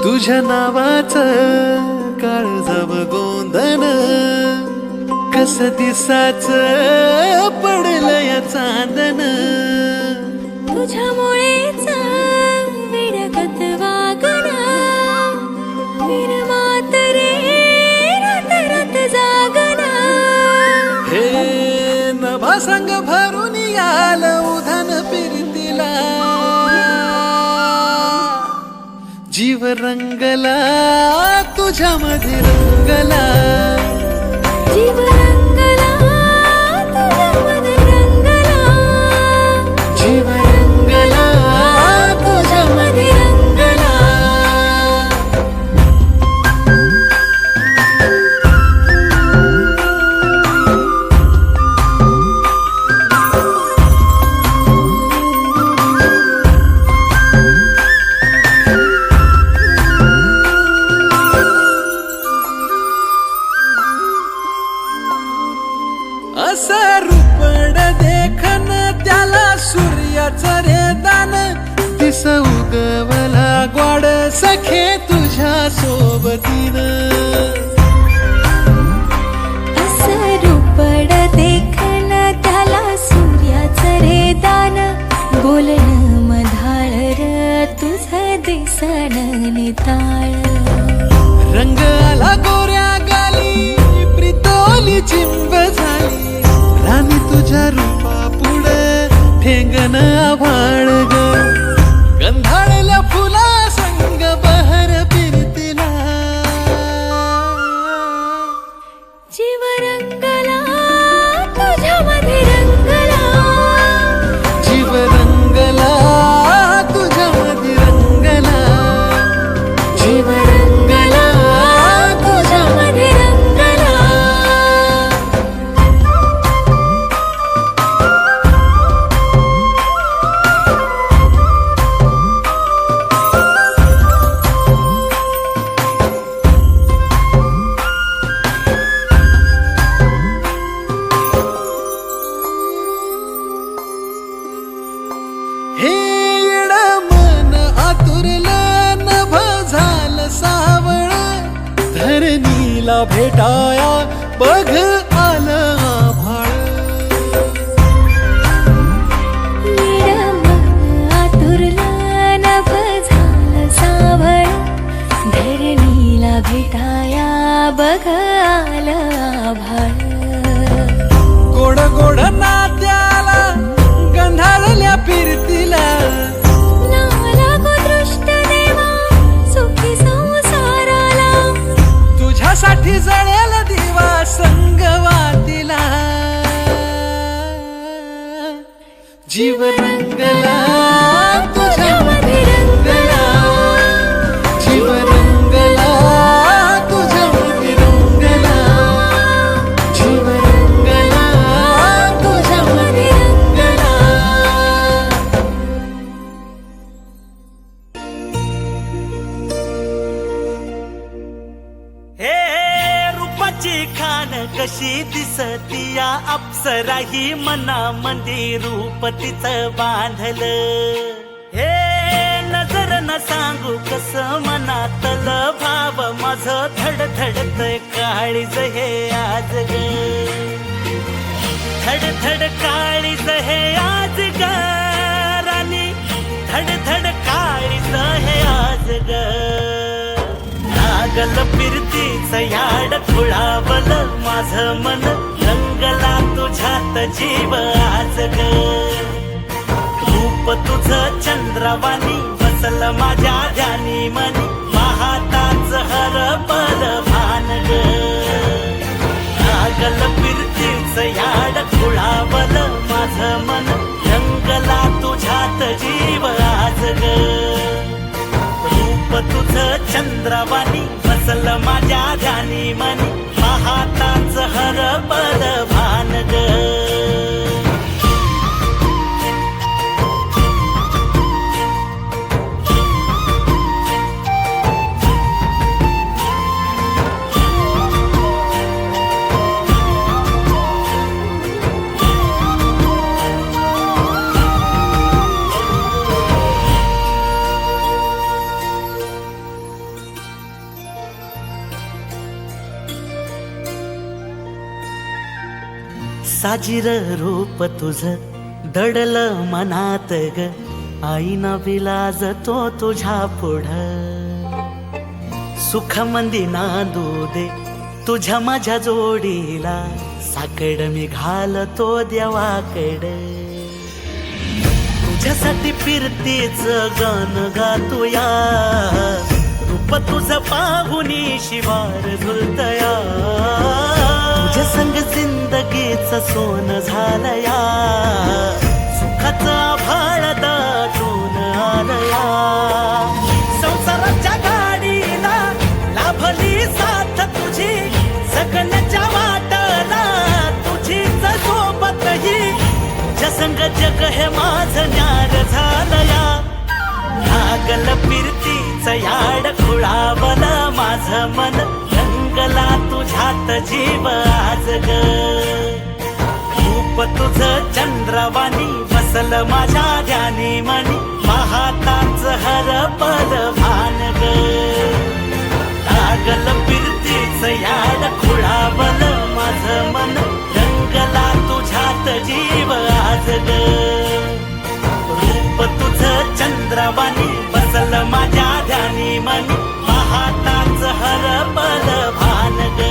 तुझ्या नावाचं काळजाव गोंधन कस दिसाचं पडलं या चांदन तुझ्यामुळेच विडगत वागणं विरमात रे रात रात जागणं हे नभा संग भरून याल उधन फिरतीला जीव रंगला तुझ्यामध्ये रंगला जीव रंगला तुझ्यामध्ये रंगला जीव रंगला तुझ्यामध्ये रंगला असं रूपड देखन त्याला सूर्याचं रे दान दिस उगवला ग्वाड सखे तुझ्या सोबतीनं असं रूपड देखन त्याला सूर्याचं रे दान बोलणं मधाळ र तुझं दिसण निताळ रंग आला गोऱ्या गाली प्रितोली चिंब झाली राणी तुझ्या रूपा पुढे ठेंगण आभाळ ग गंधाळल्या फुला संग बहर फिरतीला जीव रंगला तुझ्यामध्ये रंगला जीव रंगला तुझ्यामध्ये रंगला जीव रंगला तुझ्यामध्ये रंगला हे येड मन आतुरलं नभ झालं सावळ धरणीला भेटाया बघ आलं आभाळ निडमन आतुरलं नभ झालं सावळ धरणीला भेटाया बघ आलं आभाळ गोड गोड नात्याला गंधाळल्या फिरतीला नाला गो दृष्ट देवा सुखी संसाराला तुझ्यासाठी जळेल दिवा संगवातीला जीव रंगला तुझ्यामध्ये रंगला जीव रंगला तुझ्यामध्ये रंगला जीव रंगला तुझ्यामध्ये रंगला हे रूपाची खान कशी दिसती या अप्सरा ही मनामध्ये रूप तिचं बांधलं हे नजर न सांगू कस मनातलं भाव माझं धडधडत काळीज हे आज ग धडधड काळीज हे आज ग राणी धडधड काळीज हे आज ग लागल फिरतीच याड खुळावल माझं मन रंगला तुझ्यात जीव आज ग रूप तुझं चंद्रवाणी बसल माझ्या ध्यानी मनी पाहताच हरपल भान ग लागल फिरतीच याड खुळावल माझं मन रंगला तुझ्यात जीव आज ग रूप तुझं चंद्रवाणी बसल माझ्या ध्यानी मनी पाहताच हरपल भान ग साजिर रूप तुझ दडल मनात ग, आईना विलाज तो तुझ्या पुढं. सुख मंदी नांदू दे तुझ्या माझ्या जोडीला, साकड मी घालतो देवाकड. तुझ्यासाठी फिरतीच गाण गातोया, रूप तुझं पाहुनी शिवार झुलतया. तुझ्या संग जिंदगीच सोन झालया, सुखाचा आभाळ दाटून आलया. संसाराच्या गाडीला लाभली साथ तुझी, जगण्याच्या वाटला तुझीच सोबतही. तुझ्या संग जग हे माझं न्यार झालया, लागल फिरतीच याड खुळावल माझं मन. रंगला तुझ्यात जीव आज ग, रूप तुझं चंद्रवाणी बसल माझ्या ध्यानी मनी. पाहताच हरपल भान ग, लागल फिरतीच याड खुळावल माझं मन. रंगला तुझ्यात जीव आज ग, रूप तुझं चंद्रवाणी बसल माझ्या ध्यानी मनी. पाहताच हरपल भान ग.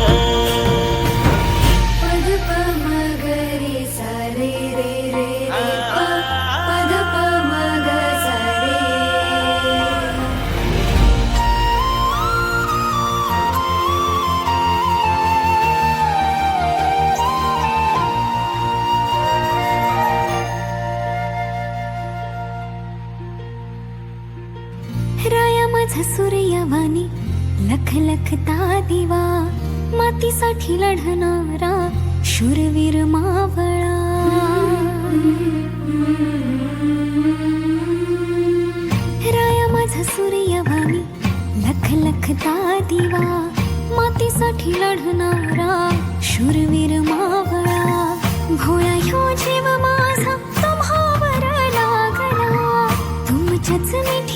पद प म ग रे सा रे रे रे रे प, पद प म ग सा रे. राया माझा सूर्यवाणी लख लखता दिवा, मातीसाठी लढणारा शूरवीर मावळा. राया माझा सूर्यवाणी लख लखता दिवा, मातीसाठी लढणारा शूरवीर मावळा. भोळा ह्यो जीव माझा तुम्हावर लागला, तुमच्याच मिठी